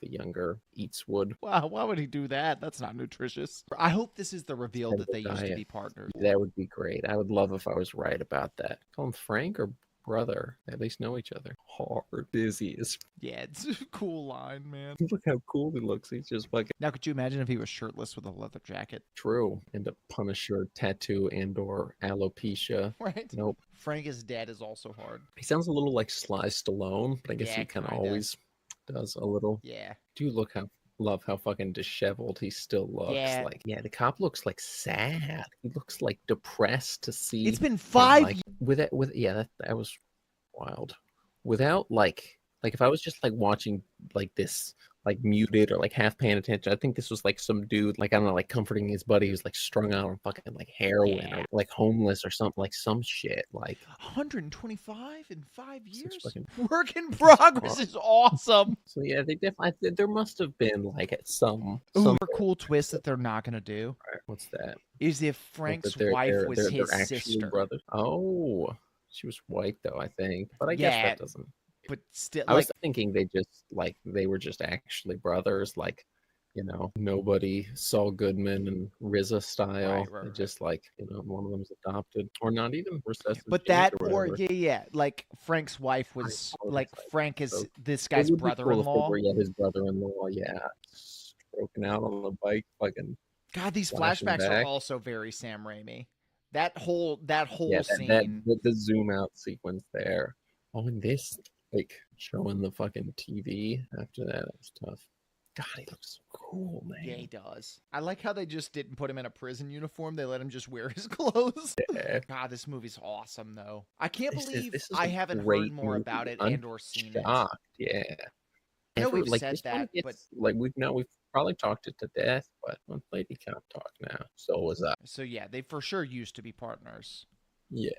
the younger Eastwood. Wow, why would he do that? That's not nutritious. I hope this is the reveal that they used to diet. be partners. That would be great. I would love if I was right about that. Call him Frank or brother. They at least know each other. Hard busy as. Yeah, it's a cool line, man. Look how cool he looks. He's just fucking Now, could you imagine if he was shirtless with a leather jacket? true. And a Punisher tattoo and or alopecia. Right. Nope. Frank's dad is also hard. He sounds a little like Sly Stallone, but I guess Yeah, he kind of kinda. always does a little. Yeah. Do love how fucking disheveled he still looks. Yeah. Like the cop looks like sad. He looks like depressed to see. It's been 5 like, with yeah, that was wild. Without like if I was just like watching like this like muted or like half paying attention, I think this was like some dude like I don't know like comforting his buddy who's like strung out on fucking like heroin or like homeless or something like some shit like 125 in 5 years. fucking- Work in progress is awesome. So yeah, they definitely there must have been like at some Ooh, a cool twist that they're not gonna do what's that? is if Like, Frank's that wife was his they're actually sister. brothers. Oh, she was white though, I think. But I guess Yeah, that doesn't. But still, I like, was thinking they were just actually brothers, like nobody Saul Goodman and RZA style. Right, They right. just like one of them's adopted or not even recessive. but genes that or or whatever. yeah, like Frank's wife was like apologize. Frank is So, this It guy's would be cool if they brother-in-law. were, yeah, his brother-in-law, yeah, stroking out on the bike, fucking God, these flashing flashbacks are back. also very Sam Raimi. That whole yeah, scene. the zoom out sequence there. Oh, and this like showing the fucking TV after that was tough. God, he looks so cool, man. Yeah, he does. I like how they just didn't put him in a prison uniform. They let him just wear his clothes. Yeah. God, this movie's awesome, though. I can't This believe is I a haven't great heard more movie. about it I'm and or seen it. shocked, yeah. I know we've like said this one that, gets, but like we've probably talked it to death, but on Lady Cop Talk now. So was I. so yeah, they for sure used to be partners. Yeah.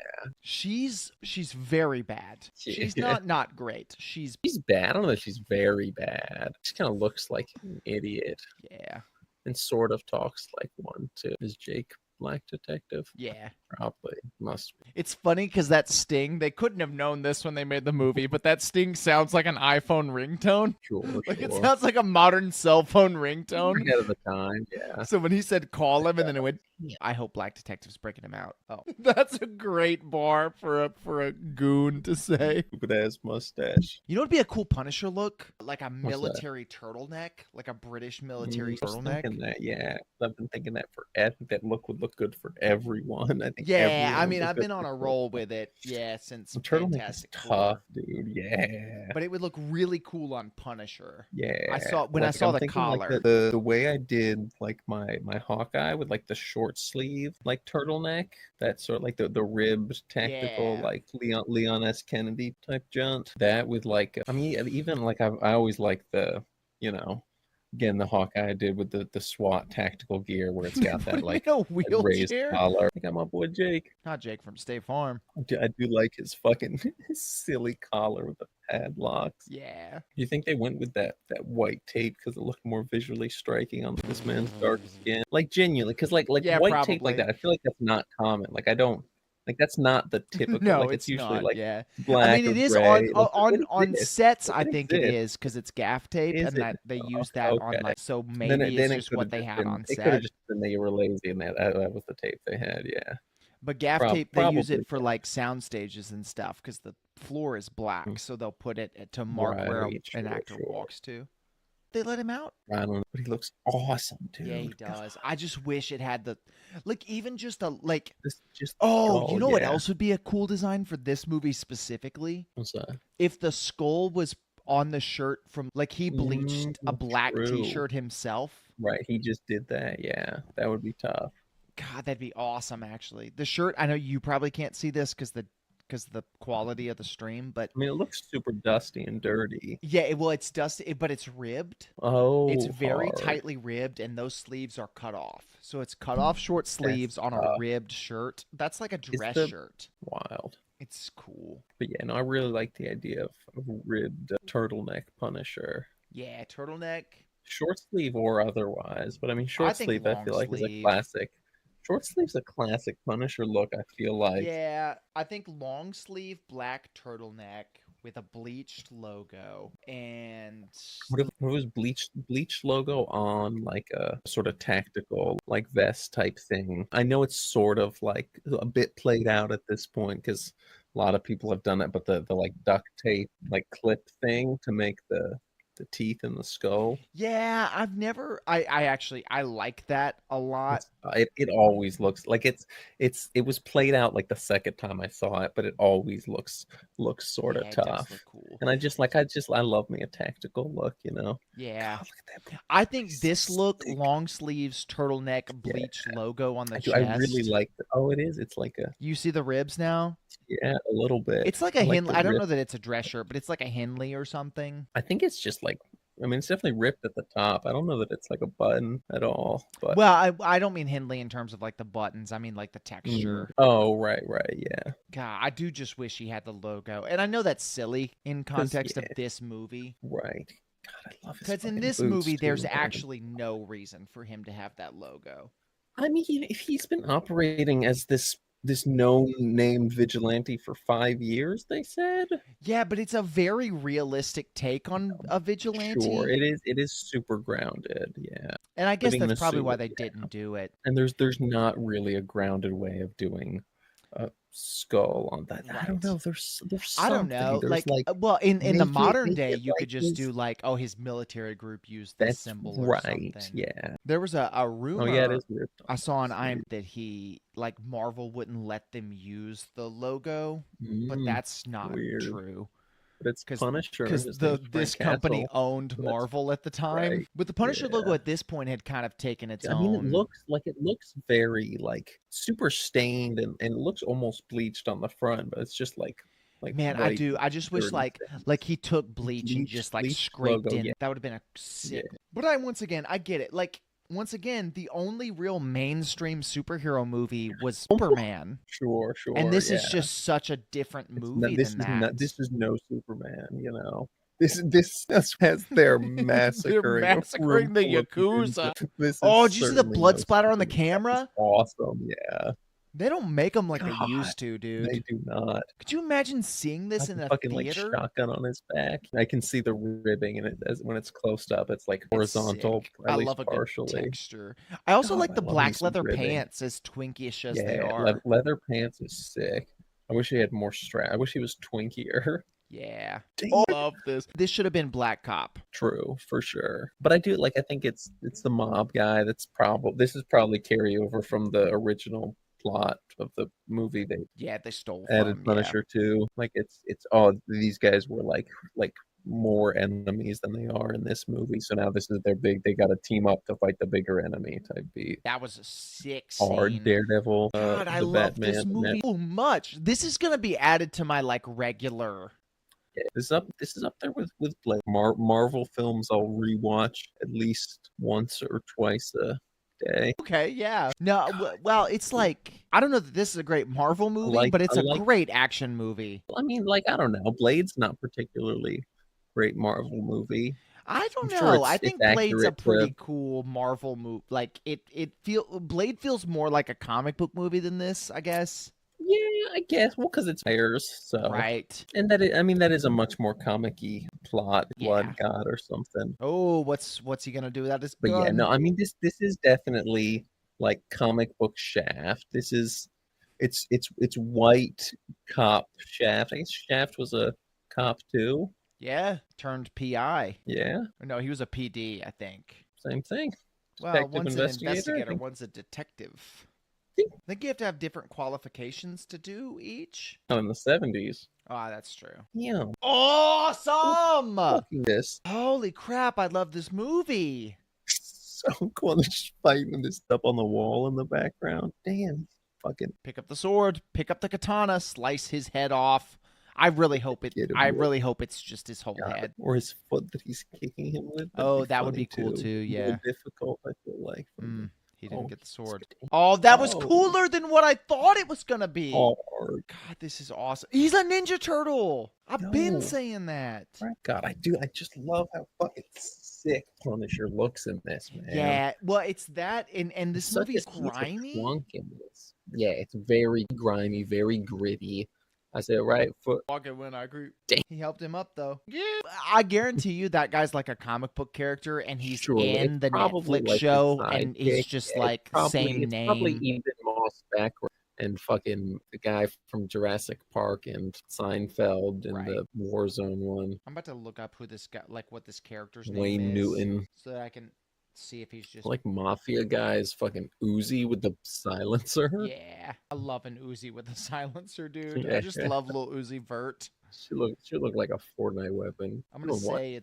She's very bad. She's not great. She's bad. I don't know if she's very bad. She kind of looks like an idiot yeah. and sort of talks like one too. Is Jake Black Detective? Yeah. Probably. Must be. It's funny because that sting, they couldn't have known this when they made the movie, but that sting sounds like an iPhone ringtone. Sure, Like it sure. sounds like a modern cell phone ringtone. Ahead of the time, yeah. So when he said call him and then it went, I hope Black Detective's breaking him out. Oh, that's a great bar for a goon to say. Stupid ass mustache. You know what'd be a cool Punisher look? Like a that? military turtleneck, like a British military I was turtleneck. thinking that, yeah. I've been thinking that for I think that look would look good for everyone. I think Yeah, everyone I would mean, look I've good been on for a it. roll with it, yeah, since The turtleneck is Fantastic tough, Four. dude. Yeah. But it would look really cool on Punisher. Yeah. I saw when I saw I'm the thinking, like, collar. the way I did like my Hawkeye with like the short sleeve like turtleneck, that sort of like the ribbed tactical Yeah. like Leon S. Kennedy type jaunt. That with like I mean even like I always like the again the Hawkeye I did with the SWAT tactical gear where it's got that like a raised wheelchair. collar. I got my boy Jake. Not Jake from State Farm. I do like his fucking his silly collar with the padlocks. Yeah. Do you think they went with that white tape because it looked more visually striking on this man's dark skin? Like genuinely, because like Yeah, white tape probably. like that, I feel like that's not common. Like I don't Like that's not the typical. No, Like it's it's usually not. like Yeah, I black mean or it is gray. Like on sets. Like, I it think it exists. is because it's gaff tape, Is and it? that they Oh, use that on okay. like. So Then maybe it's then it just could what have they just had been. on It could have set. just been they were lazy and that was the tape they had. Yeah, But gaff tape, they use probably. it for like sound stages and stuff because the floor is black, so they'll put it to mark where Right. an Sure. actor Sure. walks to. They let him out. I don't know, but he looks awesome, Yeah, he dude. God, does. I just wish it had the, like, even just a like. this just Oh, you skull. know what Yeah. else would be a cool design for this movie specifically? What's that? If the skull was on the shirt from like he bleached a black True. T-shirt himself. Right. He just did that. Yeah, that would be tough. God, that'd be awesome. Actually, the shirt. I know you probably can't see this because the quality of the stream, but I mean, it looks super dusty and dirty. yeah, well, it's dusty, but it's ribbed. Oh, It's very hard. tightly ribbed, and those sleeves are cut off. So it's cut off short sleeves on a ribbed shirt. That's like a dress shirt. Wild. It's cool. But yeah, no, I really like the idea of ribbed turtleneck Punisher. Yeah, turtleneck. Short sleeve or otherwise, but I mean, short sleeve I feel like is a classic. Short sleeve's a classic Punisher look, I feel like. Yeah, I think long sleeve black turtleneck with a bleached logo and What if it was bleached logo on like a sort of tactical like vest type thing? I know it's sort of like a bit played out at this point because a lot of people have done it, but the like duct tape like clip thing to make the teeth in the skull. yeah, I've never. I actually I like that a lot. It always looks like it was played out like the second time I saw it, but it always looks sort of Yeah, it tough. does look cool. And I love me a tactical look, you know. Yeah. God, look at that. I think this So look, sick. long sleeves, turtleneck, bleached logo on the chest. I really like it. Oh, it is. It's like a You see the ribs now? yeah, a little bit. It's like a I like Henley. the I don't rip. know that it's a dress shirt, but it's like a Henley or something. I think it's just like I mean, it's definitely ripped at the top. I don't know that it's like a button at all, but Well, I don't mean Henley in terms of like the buttons. I mean like the texture. Oh, right, yeah. God, I do just wish he had the logo. And I know that's silly in context of yeah. this movie. Right. God, I love his Because in fucking this boots, movie, there's too, man. actually no reason for him to have that logo. I mean, if he's been operating as this known named vigilante for 5 years, they said. Yeah, but it's a very realistic take on a vigilante. Sure, it is super grounded, yeah. And I guess Putting that's probably suit, why they didn't do it. And there's not really a grounded way of doing a skull on that. Right. I don't know. There's I don't know. There's well, in the modern day, you like could just do like, oh, his military group used this symbol or something. Yeah. There was a rumor. Oh yeah, it is weird. I saw on IMDb that he like Marvel wouldn't let them use the logo, but that's not true. But it's Punisher because this company owned Marvel at the time. Right. But the Punisher logo at this point had kind of taken its own. I mean, it looks very like super stained and it looks almost bleached on the front, but it's just like man, white, I just wish like he took bleach and just like scraped logo, in. yeah. That would have been a sick. Yeah. But I get it. Like once again, the only real mainstream superhero movie was Superman. Sure. And this is just such a different movie than that. This is no Superman, you know. This has their massacring, they're massacring the Yakuza. Did you see the blood splatter on the camera? Awesome, yeah. They don't make them like they used to, dude. They do not. Could you imagine seeing this in a fucking theater? like shotgun on his back. I can see the ribbing, and when it's close up, it's like horizontal. I love a good texture. I also like the black leather pants, as twinkish as they are. Leather pants is sick. I wish he had more strap. I wish he was twinkier. Yeah. I love this. This should have been Black Cop. True, for sure. But I do like. I think it's the mob guy. This is probably carryover from the original plot of the movie they stole added from, Punisher to. Like it's these guys were like more enemies than they are in this movie, so now this is their they got to team up to fight the bigger enemy type beat. That was a sick scene. Hard Daredevil. God, I love this movie so much. This is gonna be added to my like regular. Yeah, this is up there with Blade. Marvel films I'll rewatch at least once or twice a day. Okay, yeah. No, well, it's like I don't know that this is a great Marvel movie, but it's a great action movie. I mean, like I don't know, Blade's not particularly great Marvel movie. I don't know. I think Blade's a pretty cool Marvel movie. Like Blade feels more like a comic book movie than this, I guess. Yeah, I guess. Well, because it's fires, so. Right. And that is a much more comic-y plot, Yeah. blood god or something. Oh, what's he gonna do without his But yeah, gun? no, I mean this is definitely like comic book Shaft. This is it's white cop Shaft. I guess Shaft was a cop too. Yeah, turned PI. Yeah, No, he was a PD, I think. same thing. Well, Detective one's an investigator, I investigator, think. one's a detective. think I think you have to have different qualifications to do each. oh, in the 70s. Ah, that's true. Yeah. Awesome! Fucking this. Holy crap, I love this movie. So cool. They're just fighting this up on the wall in the background. Damn. Fucking Pick up the sword, pick up the katana, slice his head off. I really hope get him I with really hope it's just his whole God. head. Or his foot that he's kicking him with. That'd Oh, be that would funny be cool too, A yeah. little difficult, I feel like. He didn't get the sword. Getting Oh, that was oh, cooler than what I thought it was gonna be. hard. God, this is awesome. He's a Ninja Turtle. I've been No. saying that. God, I do. I just love how fucking sick Punisher looks in this, man. Yeah, well, it's that, and this movie's He's a grimy. twunk in this. Yeah, it's very grimy, very gritty. I said right foot. Walking when I grew. Damn. He helped him up though. Yeah. I guarantee you that guy's like a comic book character, and he's Sure, in it's the probably Netflix like his show, and he's sidekick. just Yeah, like same it's probably name. Ethan Moss backwards and fucking the guy from Jurassic Park and Seinfeld and Right. the Warzone one. I'm about to look up who this guy, like what this character's Wayne name is, Newton. so that I can see if he's just Like mafia guys, fucking Uzi with the silencer. Yeah, I love an Uzi with a silencer, dude. Yeah. I just love little Uzi Vert. Should look like a Fortnite weapon. I'm gonna What? say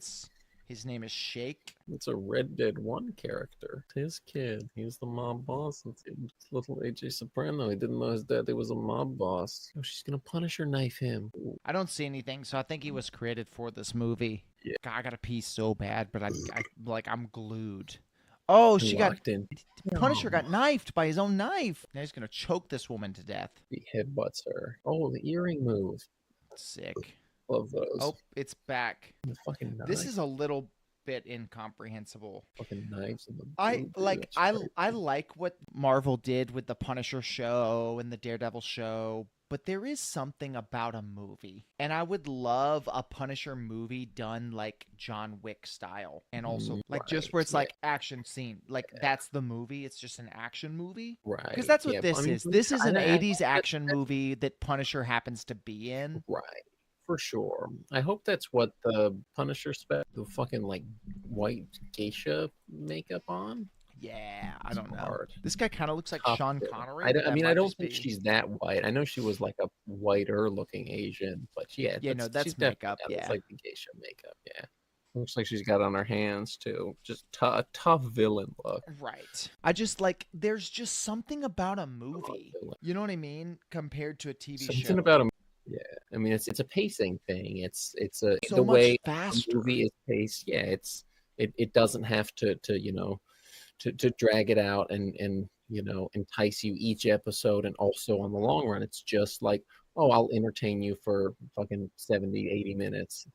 his name is Shake. It's a Red Dead 1 character. It's his kid. He's the mob boss. It's little AJ Soprano. He didn't know his dad was a mob boss. Oh, she's gonna punish or knife him. Ooh. I don't see anything, so I think he was created for this movie. Yeah. God, I gotta pee so bad, but I'm glued. Oh, she got Locked in. Punisher got knifed by his own knife. Now he's gonna choke this woman to death. He headbutts her. Oh, the earring move. Sick. Love those. Oh, it's back. The fucking knife. This is a little bit incomprehensible. Fucking knives in the I boob, like that's I crazy. I like what Marvel did with the Punisher show and the Daredevil show, but there is something about a movie. And I would love a Punisher movie done like John Wick style. And also like just where it's like action scene. Like that's the movie. It's just an action movie. Right. Because that's what Yeah, this I mean, is. This is an I- 80s action movie that Punisher happens to be in. Right. For sure. I hope that's what the Punisher spec, the fucking like white geisha makeup on. Yeah, I don't know. Hard. This guy kind of looks like Tough, Sean though. Connery. I but that mean, I might don't just think be- she's that white. I know she was like a whiter looking Asian, but yeah. Yeah, no, that's she's definitely makeup, got- yeah. It's like the geisha makeup, yeah. Looks like she's got on her hands too. Just a tough villain look. Right. I just like there's just something about a movie. villain. You know what I mean? Compared to a TV Something show. about him. Yeah, I mean, it's a pacing thing. It's a so the much way faster. the movie is paced. Yeah, it doesn't have to to drag it out and entice you each episode, and also on the long run it's just like, oh, I'll entertain you for fucking 70 80 minutes,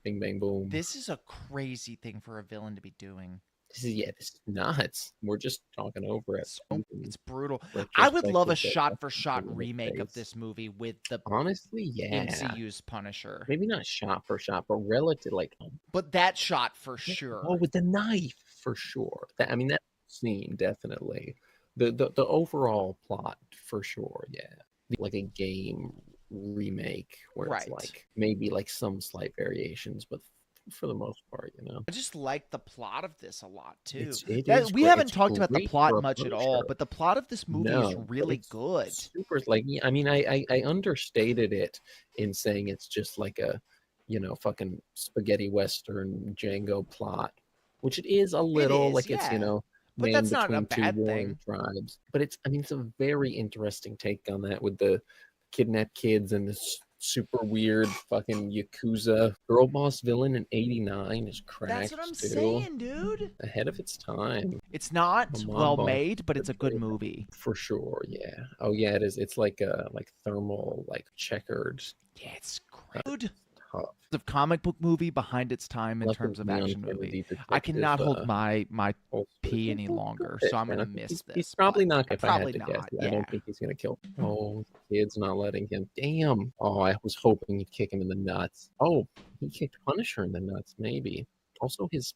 bing bang boom. This is a crazy thing for a villain to be doing. This is nuts. We're just talking over it. It's brutal. I would love a Retrospective, shot-for-shot in the remake of face. this movie with the Honestly, yeah, MCU's Punisher. maybe not shot for shot, but relative, like, But that shot for sure. oh, with the knife for sure. That scene definitely. The overall plot for sure, yeah. Like a game remake where Right. it's like maybe like some slight variations, but for the most part, I just like the plot of this a lot too. It That- is we great. haven't It's talked about the great plot for a much at all, Punisher. but the plot of this movie is No, but really it's good. Super, like, I mean, I understated it in saying it's just like a, fucking spaghetti western Django plot, which it is a little. is, Like it's, yeah. But named that's not a between bad two warring thing. tribes. But it's a very interesting take on that with the kidnapped kids and this super weird fucking Yakuza girl boss villain in '89 is cracked. That's what I'm too. saying, dude. Ahead of its time. It's not A well Mamba. made, but it's a good movie. For sure, yeah. Oh yeah, it is. It's like a thermal, like checkered, Yeah, it's great. Dude, tough. The comic book movie behind its time in terms of action movie. I cannot hold my pee any longer, so I'm gonna miss this. He's probably not. If I had to not, guess, yeah. I don't think he's gonna kill. Oh, the kid's not letting him. Damn. Oh, I was hoping he'd kick him in the nuts. Oh, he kicked Punisher in the nuts. Maybe. Also, his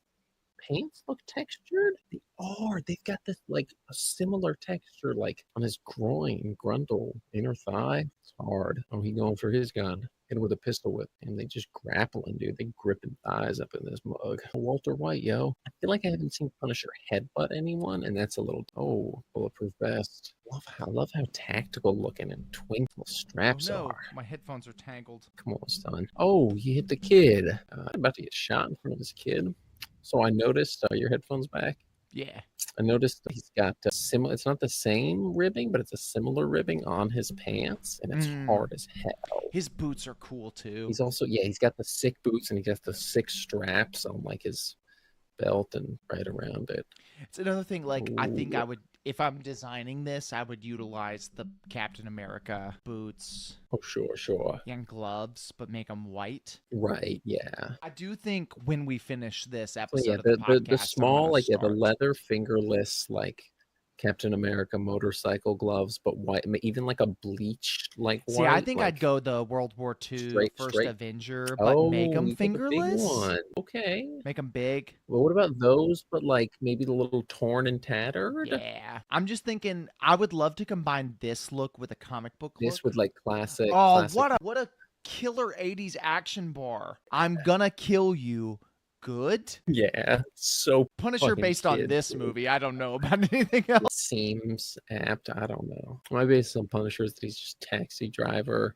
pants look textured. They are. They've got this like a similar texture, like on his groin, grundle, inner thigh. It's hard. Oh, he going for his gun. Hit him with a pistol whip, and they just grappling, dude. They gripping thighs up in this mug. Walter White, yo. I feel like I haven't seen Punisher headbutt anyone, and that's a little. Oh, bulletproof vest. I love how tactical looking and twinkle straps are. My headphones are tangled. Come on, son. Oh, you hit the kid. I'm about to get shot in front of his kid. So I noticed your headphones back. Yeah. I noticed that he's got similar. It's not the same ribbing, but it's a similar ribbing on his pants, and it's hard as hell. His boots are cool too. He's also he's got the sick boots, and he got the sick straps on like his belt and right around it. It's another thing. Like, I think I would, if I'm designing this, I would utilize the Captain America boots. Oh, sure. And gloves, but make them white. Right, yeah. I do think when we finish this episode of the podcast, the small, the leather fingerless, like Captain America motorcycle gloves, but white, even like a bleached, like white. See, I think I'd go the World War II first Avenger, but make them fingerless. One. Okay. Make them big. Well, what about those, but like maybe the little torn and tattered? Yeah. I'm just thinking I would love to combine this look with a comic book look. This with like classic. Oh, what a killer 80s action bar. I'm gonna kill you. Good. Yeah, so Punisher based on this movie. I don't know about anything else. It seems apt. I don't know. My base on Punisher is that he's just taxi driver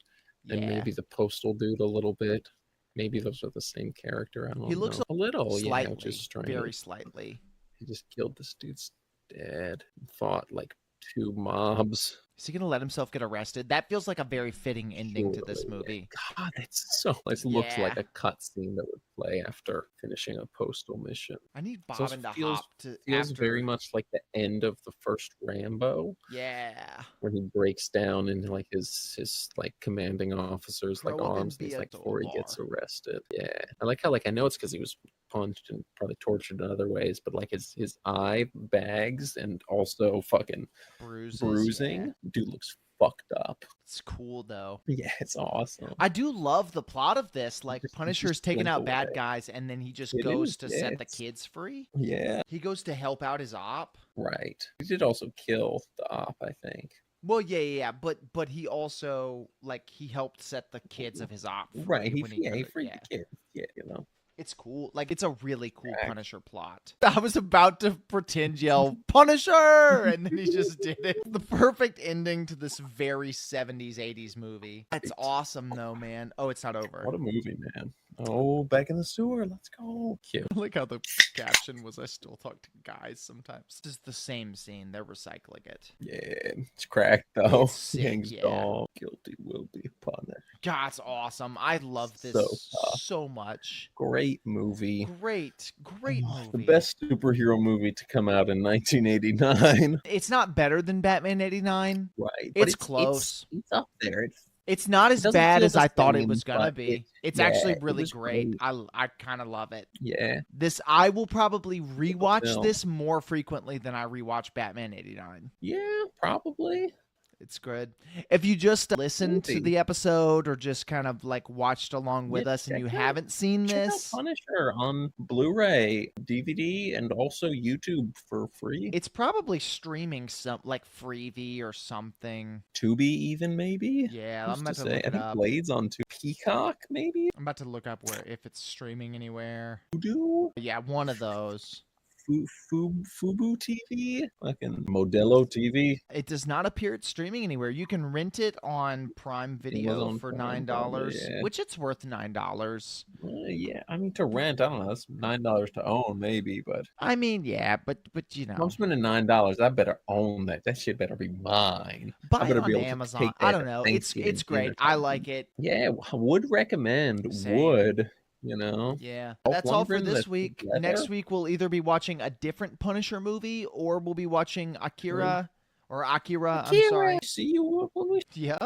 and maybe the postal dude a little bit. Maybe those are the same character. I don't know. He looks a little, slightly, just strange. Very slightly. He just killed this dude's dad. Fought like 2 mobs. Is he going to let himself get arrested? That feels like a very fitting ending to this movie. God, that's so... It looks like a cutscene that would play after finishing a postal mission. I need Bobbin to hop to... Feels very much like the end of the first Rambo. Yeah. When he breaks down into like his like commanding officers like arms before he gets arrested. Yeah. I like how I know it's because he was punched and probably tortured in other ways, but like his eye bags and also fucking bruising. Yeah. Dude looks fucked up. It's cool though. Yeah, it's awesome. I do love the plot of this. Like Punisher's taking out bad guys and then he just goes to set the kids free. Yeah. He goes to help out his op. Right. He did also kill the op, I think. Well, yeah, but he also he helped set the kids of his op free. Right. He freed the kids. Yeah, you know. It's cool. Like, it's a really cool Punisher plot. I was about to yell, Punisher! And then he just did it. The perfect ending to this very 70s, 80s movie. That's awesome, though, man. Oh, it's not over. What a movie, man. Oh, back in the sewer. Let's go. Cute. I like how the caption was, I still talk to guys sometimes. This is the same scene. They're recycling it. Yeah, it's cracked, though. Sick, Guilty will be punished. God, it's awesome. I love this so much. Great movie. Great movie. The best superhero movie to come out in 1989. It's not better than Batman 89. Right. It's close. It's up there. It's not as bad as I thought it was gonna be. It's actually really great. I kind of love it. Yeah. I will probably rewatch this more frequently than I rewatch Batman 89. Yeah, probably. It's good. If you just listened to the episode or just kind of watched along with us and you haven't seen this, check out Punisher on Blu-ray, DVD, and also YouTube for free. It's probably streaming some Freevee or something. Tubi even maybe. Yeah, I'm about to look it up. I think Blade's on Peacock maybe. I'm about to look up if it's streaming anywhere. Voodoo? Yeah, one of those. Fubu TV, fucking Modelo TV. It does not appear it's streaming anywhere. You can rent it on Prime Video for $9, which it's worth $9. Yeah, I mean to rent, I don't know. That's $9 to own, maybe, but I mean, yeah, but you know, I'm spending $9. I better own that. That shit better be mine. Buy it on Amazon. I don't know. It's great. I like it. Yeah, would recommend. Same. Would. You know? Yeah. That's all for this week. Next week, we'll either be watching a different Punisher movie or we'll be watching Akira. I'm sorry. See you. Yeah.